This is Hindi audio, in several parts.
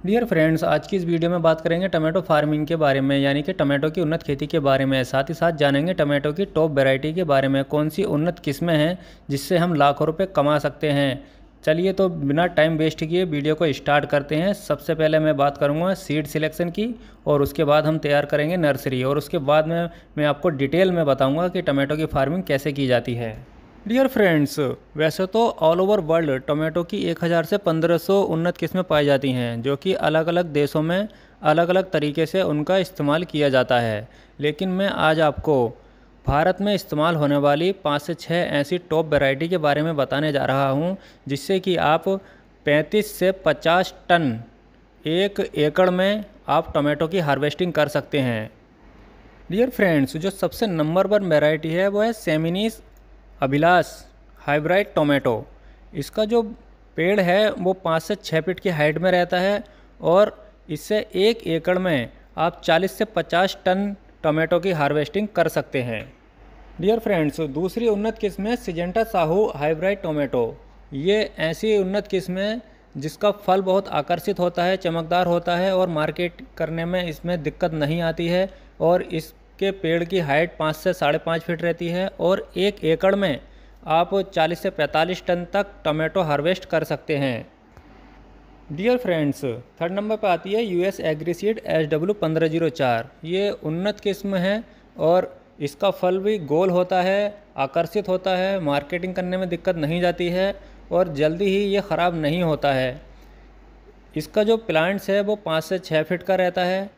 डियर फ्रेंड्स, आज की इस वीडियो में बात करेंगे टमाटो फार्मिंग के बारे में, यानी कि टमाटो की उन्नत खेती के बारे में। साथ ही साथ जानेंगे टमाटो की टॉप वैरायटी के बारे में, कौन सी उन्नत किस्में हैं जिससे हम लाखों रुपए कमा सकते हैं। चलिए तो बिना टाइम वेस्ट किए वीडियो को स्टार्ट करते हैं। सबसे पहले मैं बात करूंगा सीड सिलेक्शन की, और उसके बाद हम तैयार करेंगे नर्सरी, और उसके बाद में मैं आपको डिटेल में बताऊँगा कि टमाटो की फार्मिंग कैसे की जाती है। डियर फ्रेंड्स, वैसे तो ऑल ओवर वर्ल्ड टोमेटो की 1000 से 1500 उन्नत किस्में पाई जाती हैं, जो कि अलग अलग देशों में अलग अलग तरीके से उनका इस्तेमाल किया जाता है। लेकिन मैं आज आपको भारत में इस्तेमाल होने वाली 5 से 6 ऐसी टॉप वैरायटी के बारे में बताने जा रहा हूं, जिससे कि आप 35 से 50 टन 1 एकड़ में आप टोमेटो की हार्वेस्टिंग कर सकते हैं। डियर फ्रेंड्स, जो सबसे नंबर 1 वैरायटी है वो है सेमिनीस अभिलाष हाइब्रिड टोमेटो। इसका जो पेड़ है वो 5 से 6 फीट की हाइट में रहता है, और इससे 1 एकड़ में आप 40 से 50 टन टोमेटो की हार्वेस्टिंग कर सकते हैं। डियर फ्रेंड्स, दूसरी उन्नत किस्म है सिजेंटा साहू हाइब्रिड टोमेटो। ये ऐसी उन्नत किस्म है जिसका फल बहुत आकर्षित होता है, चमकदार होता है, और मार्केट करने में इसमें दिक्कत नहीं आती है। और इसके पेड़ की हाइट 5 से 5.5 फीट रहती है, और 1 एकड़ में आप 40 से 45 टन तक टोमेटो हार्वेस्ट कर सकते हैं। डियर फ्रेंड्स, थर्ड नंबर पर आती है यूएस एग्रीसीड SW1504। ये उन्नत किस्म है, और इसका फल भी गोल होता है, आकर्षित होता है, मार्केटिंग करने में दिक्कत नहीं जाती है, और जल्दी ही ये ख़राब नहीं होता है। इसका जो प्लांट्स है वो 5 से 6 फीट का रहता है,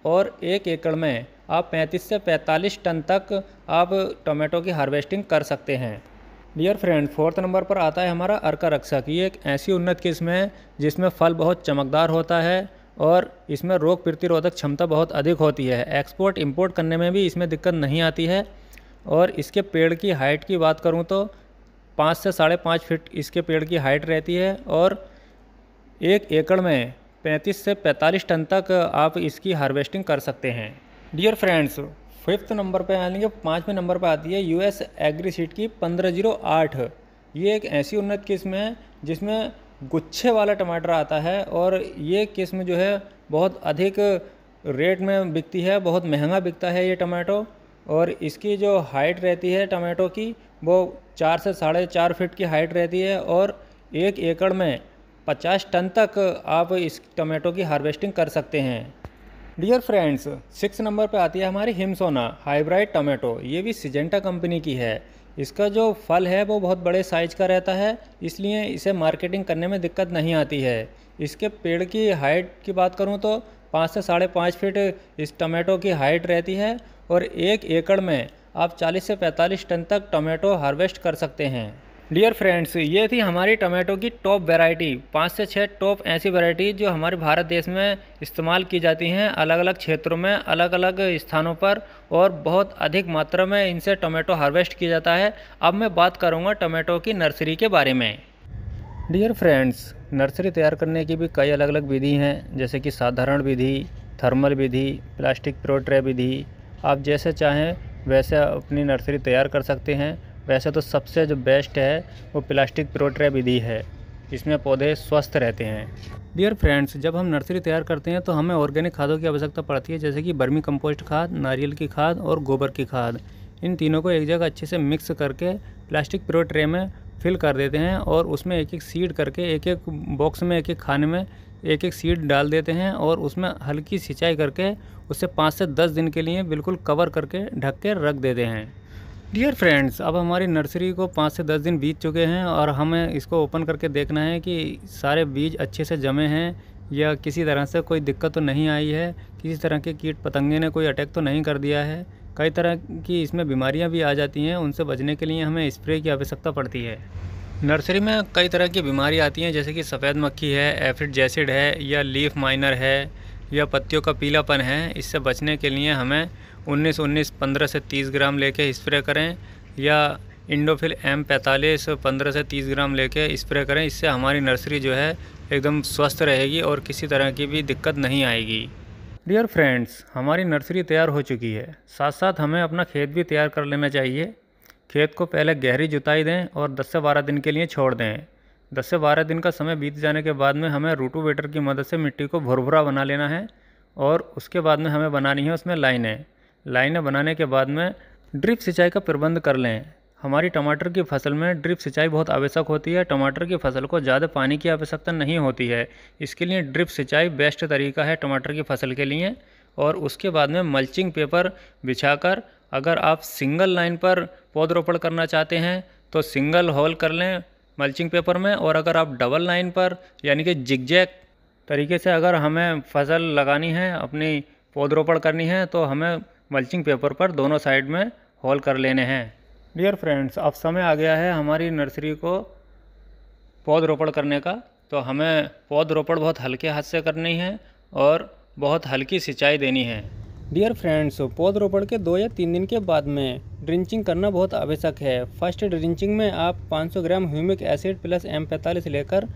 और 1 एकड़ में आप 35 से 45 टन तक आप टोमेटो की हार्वेस्टिंग कर सकते हैं। डियर फ्रेंड, फोर्थ नंबर पर आता है हमारा अर्का रक्षक। ये एक ऐसी उन्नत किस्म है जिसमें फल बहुत चमकदार होता है, और इसमें रोग प्रतिरोधक क्षमता बहुत अधिक होती है। एक्सपोर्ट इंपोर्ट करने में भी इसमें दिक्कत नहीं आती है। और इसके पेड़ की हाइट की बात करूं तो 5 से 5.5 फीट इसके पेड़ की हाइट रहती है, और 1 एकड़ में 35 से 45 टन तक आप इसकी हार्वेस्टिंग कर सकते हैं। डियर फ्रेंड्स, फिफ्थ नंबर पे यानी कि 5वें नंबर पे आती है यूएस एग्रीसीड की 1508। ये एक ऐसी उन्नत किस्म है जिसमें गुच्छे वाला टमाटर आता है, और ये किस्म जो है बहुत अधिक रेट में बिकती है, बहुत महंगा बिकता है ये टमाटो। और इसकी जो हाइट रहती है टमाटो की वो 4 से 4.5 फीट की हाइट रहती है, और 1 एकड़ में 50 टन तक आप इस टमाटो की हार्वेस्टिंग कर सकते हैं। डियर फ्रेंड्स, 6 नंबर पे आती है हमारी हिमसोना हाइब्रिड टोमेटो। ये भी सिजेंटा कंपनी की है। इसका जो फल है वो बहुत बड़े साइज का रहता है, इसलिए इसे मार्केटिंग करने में दिक्कत नहीं आती है। इसके पेड़ की हाइट की बात करूं तो 5 से 5.5 फीट इस टोमेटो की हाइट रहती है, और 1 एकड़ में आप 40 से 45 टन तक टोमेटो हार्वेस्ट कर सकते हैं। डियर फ्रेंड्स, ये थी हमारी टमाटो की टॉप वैरायटी। 5 से 6 टॉप ऐसी वैरायटी जो हमारे भारत देश में इस्तेमाल की जाती हैं, अलग अलग क्षेत्रों में, अलग अलग स्थानों पर, और बहुत अधिक मात्रा में इनसे टमाटो हार्वेस्ट किया जाता है। अब मैं बात करूंगा टमाटो की नर्सरी के बारे में। डियर फ्रेंड्स, नर्सरी तैयार करने की भी कई अलग अलग विधि हैं, जैसे कि साधारण विधि, थर्मल विधि, प्लास्टिक प्रो ट्रे विधि। आप जैसे चाहें वैसे अपनी नर्सरी तैयार कर सकते हैं। वैसे तो सबसे जो बेस्ट है वो प्लास्टिक प्रो ट्रे विधि है, इसमें पौधे स्वस्थ रहते हैं। डियर फ्रेंड्स, जब हम नर्सरी तैयार करते हैं तो हमें ऑर्गेनिक खादों की आवश्यकता पड़ती है, जैसे कि वर्मी कंपोस्ट खाद, नारियल की खाद और गोबर की खाद। इन तीनों को एक जगह अच्छे से मिक्स करके प्लास्टिक प्रो ट्रे में फिल कर देते हैं, और उसमें एक एक सीड करके, एक एक बॉक्स में, एक एक खाने में एक एक सीड डाल देते हैं, और उसमें हल्की सिंचाई करके उसे 5 से 10 दिन के लिए बिल्कुल कवर करके ढक के रख देते हैं। डियर फ्रेंड्स, अब हमारी नर्सरी को 5 से 10 दिन बीत चुके हैं, और हमें इसको ओपन करके देखना है कि सारे बीज अच्छे से जमे हैं, या किसी तरह से कोई दिक्कत तो नहीं आई है, किसी तरह के कीट पतंगे ने कोई अटैक तो नहीं कर दिया है। कई तरह की इसमें बीमारियां भी आ जाती हैं, उनसे बचने के लिए हमें स्प्रे की आवश्यकता पड़ती है। नर्सरी में कई तरह की बीमारी आती हैं, जैसे कि सफ़ेद मक्खी है, एफिड जैसिड है, या लीफ माइनर है, या पत्तियों का पीलापन है। इससे बचने के लिए हमें 19-19 15 से 30 ग्राम लेके स्प्रे करें, या इंडोफिल M45 15 से 30 ग्राम लेके स्प्रे करें। इससे हमारी नर्सरी जो है एकदम स्वस्थ रहेगी, और किसी तरह की भी दिक्कत नहीं आएगी। डियर फ्रेंड्स, हमारी नर्सरी तैयार हो चुकी है। साथ साथ हमें अपना खेत भी तैयार कर लेना चाहिए। खेत को पहले गहरी जुताई दें और 10 से 12 दिन के लिए छोड़ दें। 10 से 12 दिन का समय बीत जाने के बाद में हमें रूटोवेटर की मदद से मिट्टी को भुरभुरा बना लेना है और उसके बाद में हमें बनानी है उसमें लाइनें बनाने के बाद में ड्रिप सिंचाई का प्रबंध कर लें। हमारी टमाटर की फसल में ड्रिप सिंचाई बहुत आवश्यक होती है। टमाटर की फसल को ज़्यादा पानी की आवश्यकता नहीं होती है, इसके लिए ड्रिप सिंचाई बेस्ट तरीका है टमाटर की फसल के लिए। और उसके बाद में मल्चिंग पेपर बिछाकर अगर आप सिंगल लाइन पर पौधरोपण करना चाहते हैं तो सिंगल होल कर लें मल्चिंग पेपर में, और अगर आप डबल लाइन पर यानी कि जिगजैग तरीके से अगर हमें फसल लगानी है, अपनी पौधरोपण करनी है, तो हमें मल्चिंग पेपर पर दोनों साइड में होल कर लेने हैं। डियर फ्रेंड्स, अब समय आ गया है हमारी नर्सरी को पौधरोपण करने का। तो हमें पौधरोपण बहुत हल्के हाथ से करनी है और बहुत हल्की सिंचाई देनी है। डियर फ्रेंड्स, पौधरोपण के 2 या 3 दिन के बाद में ड्रिंचिंग करना बहुत आवश्यक है। फर्स्ट ड्रिंचिंग में आप 500 ग्राम ह्यूमिक एसिड प्लस M45 लेकर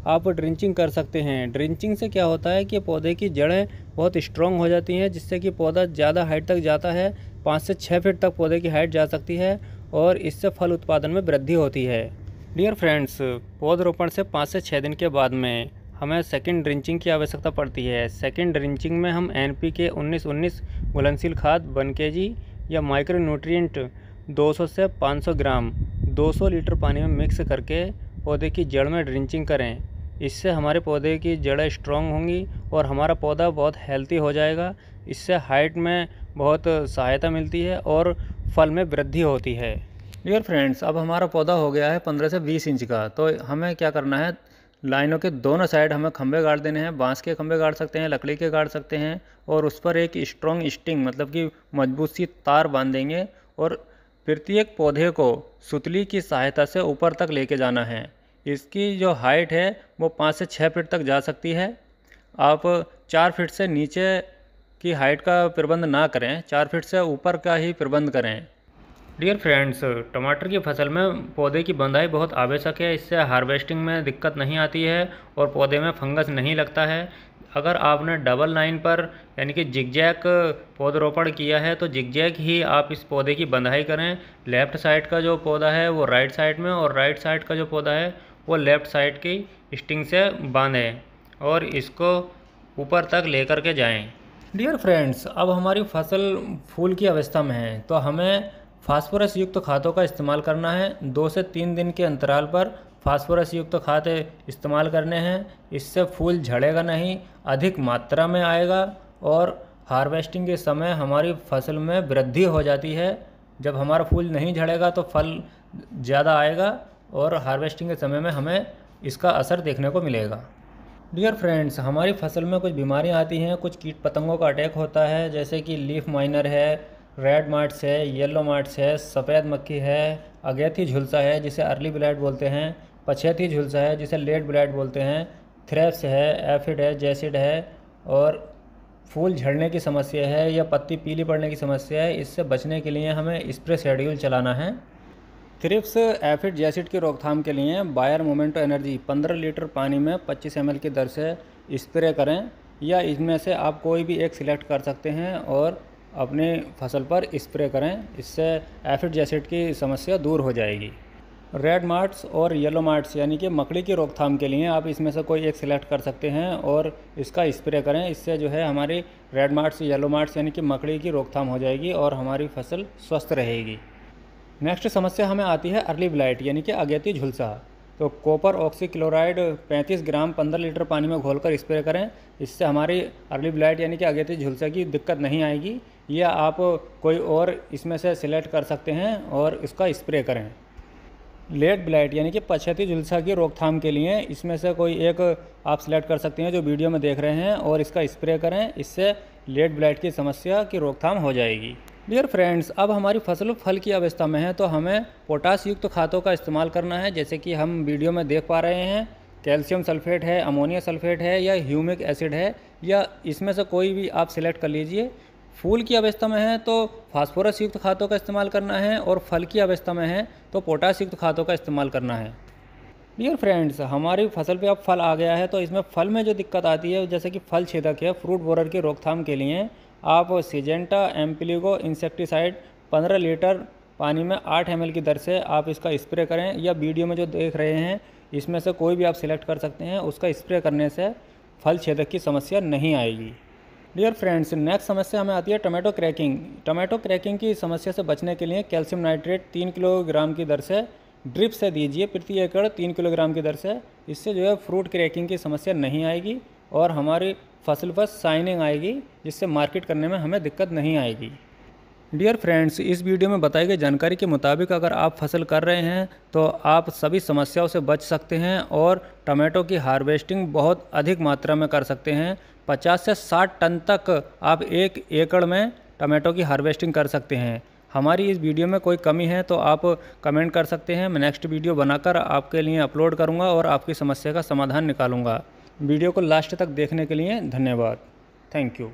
आप ड्रिंचिंग कर सकते हैं। ड्रिंचिंग से क्या होता है कि पौधे की जड़ें बहुत स्ट्रॉन्ग हो जाती हैं, जिससे कि पौधा ज़्यादा हाइट तक जाता है। 5 से 6 फीट तक पौधे की हाइट जा सकती है और इससे फल उत्पादन में वृद्धि होती है। डियर फ्रेंड्स, पौधरोपण से 5 से 6 दिन के बाद में हमें सेकंड ड्रिंचिंग की आवश्यकता पड़ती है। सेकंड ड्रिंचिंग में हम NPK 19-19 घुलनशील खाद 1 kg या माइक्रो न्यूट्रिएंट 200 से 500 ग्राम 200 लीटर पानी में मिक्स करके पौधे की जड़ में ड्रिंचिंग करें। इससे हमारे पौधे की जड़ें स्ट्रॉन्ग होंगी और हमारा पौधा बहुत हेल्थी हो जाएगा। इससे हाइट में बहुत सहायता मिलती है और फल में वृद्धि होती है। डियर फ्रेंड्स, अब हमारा पौधा हो गया है 15 से 20 इंच का। तो हमें क्या करना है, लाइनों के दोनों साइड हमें खंभे गाड़ देने हैं। बांस के खंभे गाड़ सकते हैं, लकड़ी के गाड़ सकते हैं, और उस पर एक स्ट्रॉन्ग स्टिंग मतलब कि मजबूत सी तार बांध देंगे और प्रत्येक पौधे को सुतली की सहायता से ऊपर तक लेके जाना है। इसकी जो हाइट है वो 5 से 6 फीट तक जा सकती है। आप 4 फीट से नीचे की हाइट का प्रबंध ना करें, 4 फीट से ऊपर का ही प्रबंध करें। डियर फ्रेंड्स, टमाटर की फसल में पौधे की बंधाई बहुत आवश्यक है। इससे हार्वेस्टिंग में दिक्कत नहीं आती है और पौधे में फंगस नहीं लगता है। अगर आपने डबल लाइन पर यानी कि जिगजैग पौधरोपण किया है तो जिगजैग ही आप इस पौधे की बंधाई करें। लेफ़्ट साइड का जो पौधा है वो राइट साइड में और राइट साइड का जो पौधा है वो लेफ़्ट साइड की स्टिंग से बांधें और इसको ऊपर तक लेकर के जाएं। डियर फ्रेंड्स, अब हमारी फसल फूल की अवस्था में है तो हमें फास्फोरस युक्त खादों का इस्तेमाल करना है। 2 से 3 दिन के अंतराल पर फास्फोरस युक्त खाद इस्तेमाल करने हैं। इससे फूल झड़ेगा नहीं, अधिक मात्रा में आएगा और हार्वेस्टिंग के समय हमारी फसल में वृद्धि हो जाती है। जब हमारा फूल नहीं झड़ेगा तो फल ज़्यादा आएगा और हार्वेस्टिंग के समय में हमें इसका असर देखने को मिलेगा। डियर फ्रेंड्स, हमारी फसल में कुछ बीमारियां आती हैं, कुछ कीट पतंगों का अटैक होता है, जैसे कि लीफ माइनर है, रेड मार्ट्स है, येलो मार्ट्स है, सफ़ेद मक्खी है, अगेती झुलसा है जिसे अर्ली ब्लाइट बोलते हैं, पछेती झुलसा है जिसे लेट ब्लाइट बोलते हैं, थ्रेप्स है, एफिड है, जैसिड है, और फूल झड़ने की समस्या है या पत्ती पीली पड़ने की समस्या है। इससे बचने के लिए हमें स्प्रे शेड्यूल चलाना है। थ्रिप्स, एफिड, जैसिड की रोकथाम के लिए बायर मोमेंटो एनर्जी 15 लीटर पानी में 25 ml की दर से स्प्रे करें, या इनमें से आप कोई भी एक सिलेक्ट कर सकते हैं और अपने फसल पर स्प्रे करें। इससे एफिड जैसिड की समस्या दूर हो जाएगी। रेड मार्ट्स और येलो मार्ट्स यानी कि मकड़ी की रोकथाम के लिए आप इसमें से कोई एक सिलेक्ट कर सकते हैं और इसका स्प्रे करें। इससे जो है हमारी रेड मार्ट्स, येलो मार्ट्स यानी कि मकड़ी की रोकथाम हो जाएगी और हमारी फसल स्वस्थ रहेगी। नेक्स्ट समस्या हमें आती है अर्ली ब्लाइट यानी कि अगेती झुलसा। तो कॉपर ऑक्सीक्लोराइड 35 ग्राम 15 लीटर पानी में घोलकर स्प्रे करें। इससे हमारी अर्ली ब्लाइट यानी कि अगेती झुलसा की दिक्कत नहीं आएगी। या आप कोई और इसमें से सिलेक्ट कर सकते हैं और इसका स्प्रे करें। लेट ब्लाइट यानी कि पछेती झुलसा की रोकथाम के लिए इसमें से कोई एक आप सिलेक्ट कर सकते हैं जो वीडियो में देख रहे हैं और इसका स्प्रे करें। इससे लेट ब्लाइट की समस्या की रोकथाम हो जाएगी। डियर फ्रेंड्स, अब हमारी फसल फल की अवस्था में है तो हमें पोटास युक्त खादों का इस्तेमाल करना है। जैसे कि हम वीडियो में देख पा रहे हैं, कैल्शियम सल्फेट है, अमोनिया सल्फेट है या ह्यूमिक एसिड है, या इसमें से कोई भी आप सिलेक्ट कर लीजिए। फूल की अवस्था में है तो फास्फोरस युक्त खादों का इस्तेमाल करना है और फल की अवस्था में है तो पोटास युक्त खादों का इस्तेमाल करना है। डियर फ्रेंड्स, हमारी फसल पे अब फल आ गया है तो इसमें फल में जो दिक्कत आती है जैसे कि फल छेदक है, फ्रूट बोरर की रोकथाम के लिए आप सिजेंटा एम्पिलिगो इंसेक्टिसाइड 15 लीटर पानी में 8 ml की दर से आप इसका स्प्रे करें, या वीडियो में जो देख रहे हैं इसमें से कोई भी आप सिलेक्ट कर सकते हैं। उसका स्प्रे करने से फल छेदक की समस्या नहीं आएगी। डियर फ्रेंड्स, नेक्स्ट समस्या हमें आती है टमाटो क्रैकिंग। टमाटो क्रैकिंग की समस्या से बचने के लिए कैल्शियम नाइट्रेट 3 किलोग्राम की दर से ड्रिप से दीजिए प्रति एकड़ 3 किलोग्राम की दर से। इससे जो है फ्रूट क्रैकिंग की समस्या नहीं आएगी और हमारी फसल पर शाइनिंग आएगी, जिससे मार्केट करने में हमें दिक्कत नहीं आएगी। डियर फ्रेंड्स, इस वीडियो में बताई गई जानकारी के मुताबिक अगर आप फसल कर रहे हैं तो आप सभी समस्याओं से बच सकते हैं और टमाटो की हार्वेस्टिंग बहुत अधिक मात्रा में कर सकते हैं। 50 से 60 टन तक आप 1 एकड़ में टमाटो की हार्वेस्टिंग कर सकते हैं। हमारी इस वीडियो में कोई कमी है तो आप कमेंट कर सकते हैं। मैं नेक्स्ट वीडियो बनाकर आपके लिए अपलोड करूँगा और आपकी समस्या का समाधान निकालूंगा। वीडियो को लास्ट तक देखने के लिए धन्यवाद। Thank you.